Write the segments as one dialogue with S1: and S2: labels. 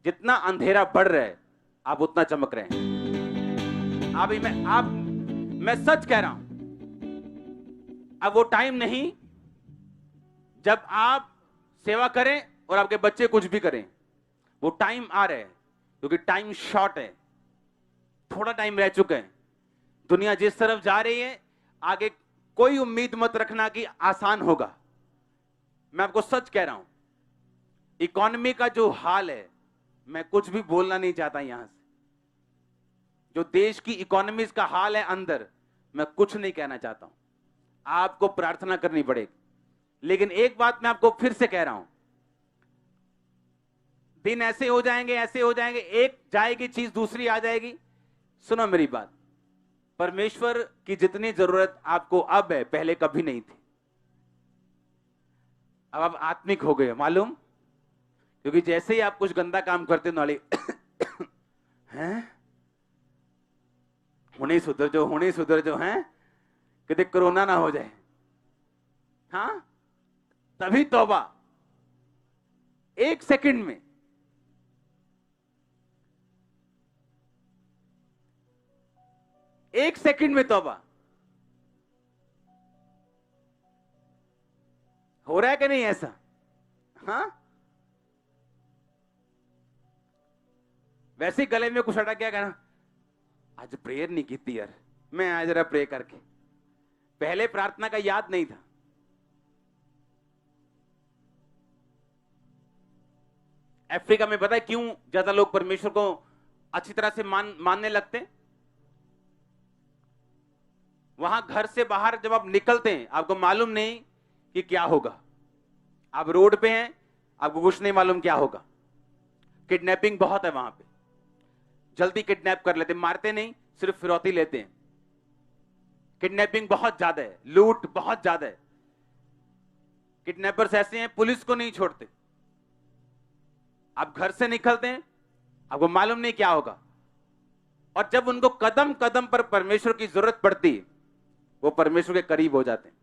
S1: जितना अंधेरा बढ़ रहा है आप उतना चमक रहे हैं। मैं सच कह रहा हूं, अब वो टाइम नहीं जब आप सेवा करें और आपके बच्चे कुछ भी करें। वो टाइम आ रहा है, क्योंकि टाइम शॉर्ट है, थोड़ा टाइम रह चुका है। दुनिया जिस तरफ जा रही है, आगे कोई उम्मीद मत रखना कि आसान होगा। मैं आपको सच कह रहा हूं, इकोनॉमी का जो हाल है, मैं कुछ भी बोलना नहीं चाहता यहां से। जो देश की इकोनॉमी का हाल है अंदर, मैं कुछ नहीं कहना चाहता हूं। आपको प्रार्थना करनी पड़ेगी। लेकिन एक बात मैं आपको फिर से कह रहा हूं, दिन ऐसे हो जाएंगे, ऐसे हो जाएंगे, एक जाएगी चीज दूसरी आ जाएगी। सुनो मेरी बात, परमेश्वर की जितनी जरूरत आपको अब है, पहले कभी नहीं थी। अब आप आत्मिक हो गए, मालूम? क्योंकि जैसे ही आप कुछ गंदा काम करते नाले हैं, हुणे सुधर जो हैं, कभी कोरोना ना हो जाए। हाँ, तभी तौबा। एक सेकंड में तौबा हो रहा है कि नहीं ऐसा? हाँ, वैसे ही गले में कुछ अटक गया, कहना आज प्रेयर नहीं की थी यार, मैं आज जरा प्रे करके। पहले प्रार्थना का याद नहीं था। अफ्रीका में पता है क्यों ज्यादा लोग परमेश्वर को अच्छी तरह से मानने लगते हैं? वहां घर से बाहर जब आप निकलते हैं, आपको मालूम नहीं कि क्या होगा। आप रोड पे हैं, आपको कुछ नहीं मालूम क्या होगा। किडनैपिंग बहुत है वहां पे, जल्दी किडनैप कर लेते, मारते नहीं, सिर्फ फिरौती लेते हैं। किडनैपिंग बहुत ज्यादा है, लूट बहुत ज्यादा है। किडनैपर्स ऐसे हैं, पुलिस को नहीं छोड़ते। आप घर से निकलते हैं, आपको मालूम नहीं क्या होगा। और जब उनको कदम कदम पर परमेश्वर की जरूरत पड़ती है, वो परमेश्वर के करीब हो जाते हैं।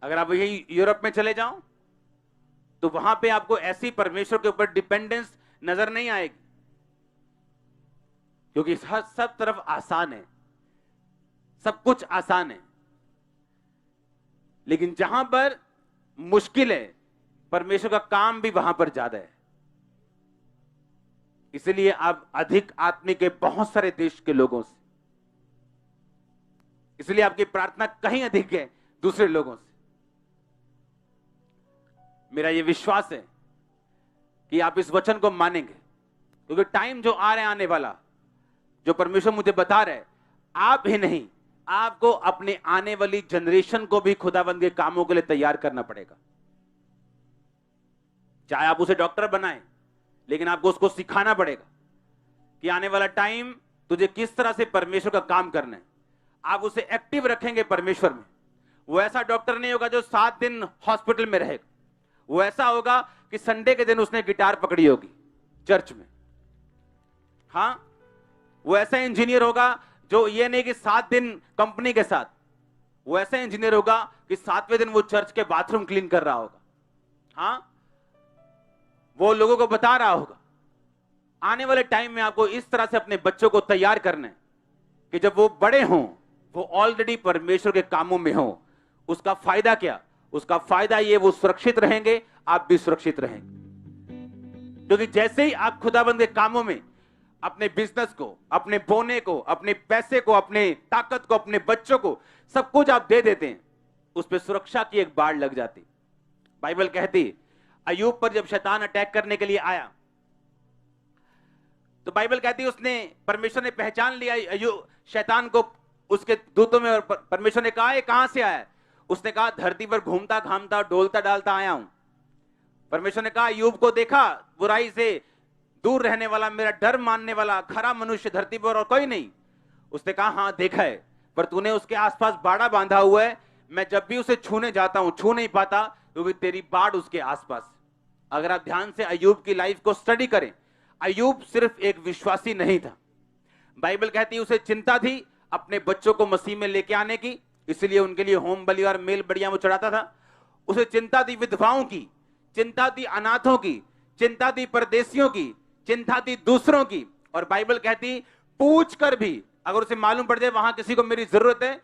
S1: अगर आप यही यूरोप में चले जाओ, तो वहां पे आपको ऐसी परमेश्वर के ऊपर डिपेंडेंस नजर नहीं आएगी, क्योंकि सब तरफ आसान है, सब कुछ आसान है। लेकिन जहां पर मुश्किल है, परमेश्वर का काम भी वहां पर ज्यादा है। इसलिए आप अधिक आत्मिक है बहुत सारे देश के लोगों से, इसलिए आपकी प्रार्थना कहीं अधिक है दूसरे लोगों से। मेरा यह विश्वास है कि आप इस वचन को मानेंगे, क्योंकि टाइम जो आ रहा है, आने वाला, जो परमेश्वर मुझे बता रहे, आप ही नहीं, आपको अपने आने वाली जनरेशन को भी खुदाबंद के कामों के लिए तैयार करना पड़ेगा। चाहे आप उसे डॉक्टर बनाएं, लेकिन आपको उसको सिखाना पड़ेगा कि आने वाला टाइम तुझे किस तरह से परमेश्वर का काम करना है। आप उसे एक्टिव रखेंगे परमेश्वर में। वो ऐसा डॉक्टर नहीं होगा जो 7 दिन हॉस्पिटल में रहेगा। वो ऐसा होगा कि संडे के दिन उसने गिटार पकड़ी होगी चर्च में। हाँ, वो ऐसा इंजीनियर होगा जो ये नहीं कि 7 दिन कंपनी के साथ, वो ऐसा इंजीनियर होगा कि 7वें दिन वो चर्च के बाथरूम क्लीन कर रहा होगा। हाँ, वो लोगों को बता रहा होगा। आने वाले टाइम में आपको इस तरह से अपने बच्चों को तैयार करना है कि जब वो बड़े हों, वो ऑलरेडी परमेश्वर के कामों में हों। उसका फायदा क्या? उसका फायदा ये, वो सुरक्षित रहेंगे, आप भी सुरक्षित रहेंगे। क्योंकि जैसे ही आप खुदाबंद के कामों में अपने बिजनेस को, अपने बोने को, अपने पैसे को, अपने ताकत को, अपने बच्चों को, सब कुछ आप दे देते हैं, उस पर सुरक्षा की एक बाड़ लग जाती। बाइबल कहती, अय्यूब पर जब शैतान अटैक करने के लिए आया, तो बाइबल कहती है उसने, परमेश्वर ने पहचान लिया अय्यूब शैतान को उसके दूतों में, और परमेश्वर ने कहा, ये कहां से आया? उसने कहा, धरती पर घूमता घामता डोलता डालता आया हूं। परमेश्वर ने कहा, अय्यूब को देखा, बुराई से दूर रहने वाला, मेरा डर मानने वाला, खरा मनुष्य धरती पर और कोई नहीं। उसने कहा, हां देखा है, पर तूने उसके आसपास बाड़ा बांधा हुआ है। मैं जब भी उसे छूने जाता हूं, छू नहीं पाता, क्योंकि तेरी बाड़ उसके आसपास। अगर आप ध्यान से अय्यूब की लाइफ को स्टडी करें, अय्यूब सिर्फ एक विश्वासी नहीं था। बाइबल कहती है उसे चिंता थी अपने बच्चों को मसीह में लेके आने की, इसलिए उनके लिए होम बलि और मेल बलियां वो चढ़ाता था। उसे चिंता थी विधवाओं की, चिंता थी अनाथों की, चिंता थी परदेशियों की, चिंता थी दूसरों की। और बाइबल कहती पूछ कर भी अगर उसे मालूम पड़ जाए वहां किसी को मेरी जरूरत है,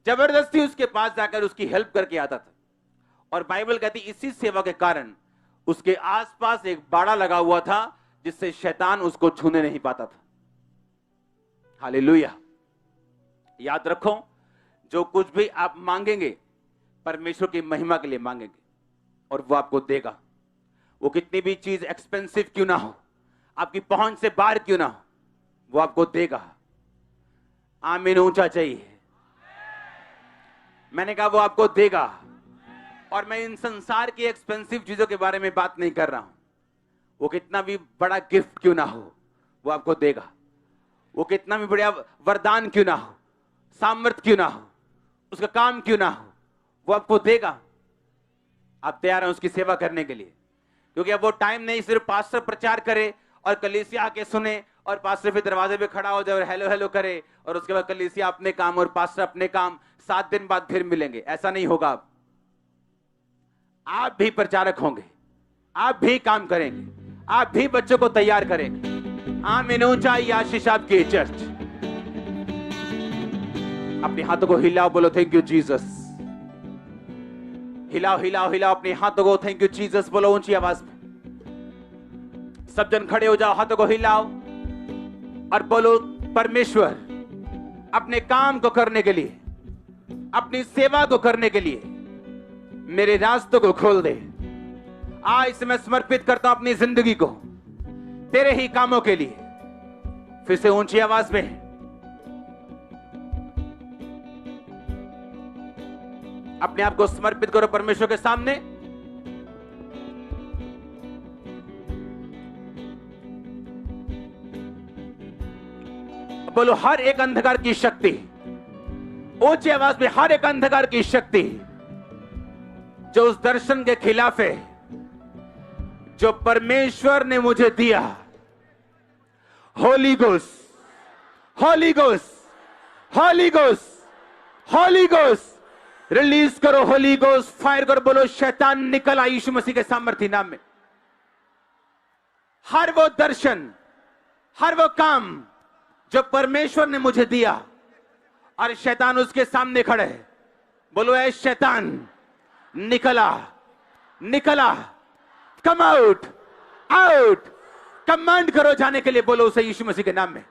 S1: जबरदस्ती उसके पास जाकर उसकी हेल्प करके आता था। और बाइबल कहती इसी सेवा के कारण उसके आसपास एक बाड़ा लगा हुआ था जिससे शैतान उसको छूने नहीं पाता था। हालेलुया। याद रखो, जो कुछ भी आप मांगेंगे परमेश्वर की महिमा के लिए मांगेंगे और वो आपको देगा। वो कितनी भी चीज एक्सपेंसिव क्यों ना हो, आपकी पहुंच से बाहर क्यों ना हो, वो आपको देगा। आमीन ऊंचा चाहिए। मैंने कहा वो आपको देगा। और मैं इन संसार की एक्सपेंसिव चीजों के बारे में बात नहीं कर रहा हूं। वो कितना भी बड़ा गिफ्ट क्यों ना हो, वो आपको देगा। वो कितना भी बड़ा वरदान क्यों ना हो, सामर्थ क्यों ना हो, उसका काम क्यों ना हो, वो आपको देगा। आप तैयार हैं उसकी सेवा करने के लिए? क्योंकि अब वो टाइम नहीं सिर्फ पास्टर प्रचार करे और कलीसिया आके सुने और पास्टर फिर दरवाजे पे खड़ा हो जाए और हेलो हेलो करे और उसके बाद कलीसिया अपने काम और पास्टर अपने काम, 7 दिन बाद फिर मिलेंगे। ऐसा नहीं होगा। आप भी प्रचारक होंगे, आप भी काम करेंगे, आप भी बच्चों को तैयार करेंगे। आमीन ऊंचा ये आशीष आपकी चर्च। अपने हाथों को हिलाओ, बोलो थैंक यू जीसस। हिलाओ हिलाओ हिलाओ अपने हाथों को, थैंक यू जीसस बोलो ऊंची आवाज में। सब जन खड़े हो जाओ, हाथों को हिलाओ और बोलो परमेश्वर अपने काम को करने के लिए, अपनी सेवा को करने के लिए मेरे रास्तों को खोल दे। आज मैं समर्पित करता हूं अपनी जिंदगी को तेरे ही कामों के लिए। फिर से ऊंची आवाज में अपने आप को समर्पित करो परमेश्वर के सामने। बोलो हर एक अंधकार की शक्ति, ऊंची आवाज में, हर एक अंधकार की शक्ति जो उस दर्शन के खिलाफ है जो परमेश्वर ने मुझे दिया, Holi ghost Holi ghost Holi ghost Holi ghost release करो, होली गोस्ट फायर करो। बोलो शैतान निकल आ यीशु मसीह के सामर्थी नाम में। हर वो दर्शन, हर वो काम जो परमेश्वर ने मुझे दिया और शैतान उसके सामने खड़े है, बोलो ऐ शैतान निकला निकला, कम आउट आउट। कमांड करो जाने के लिए, बोलो उसे यीशु मसीह के नाम में।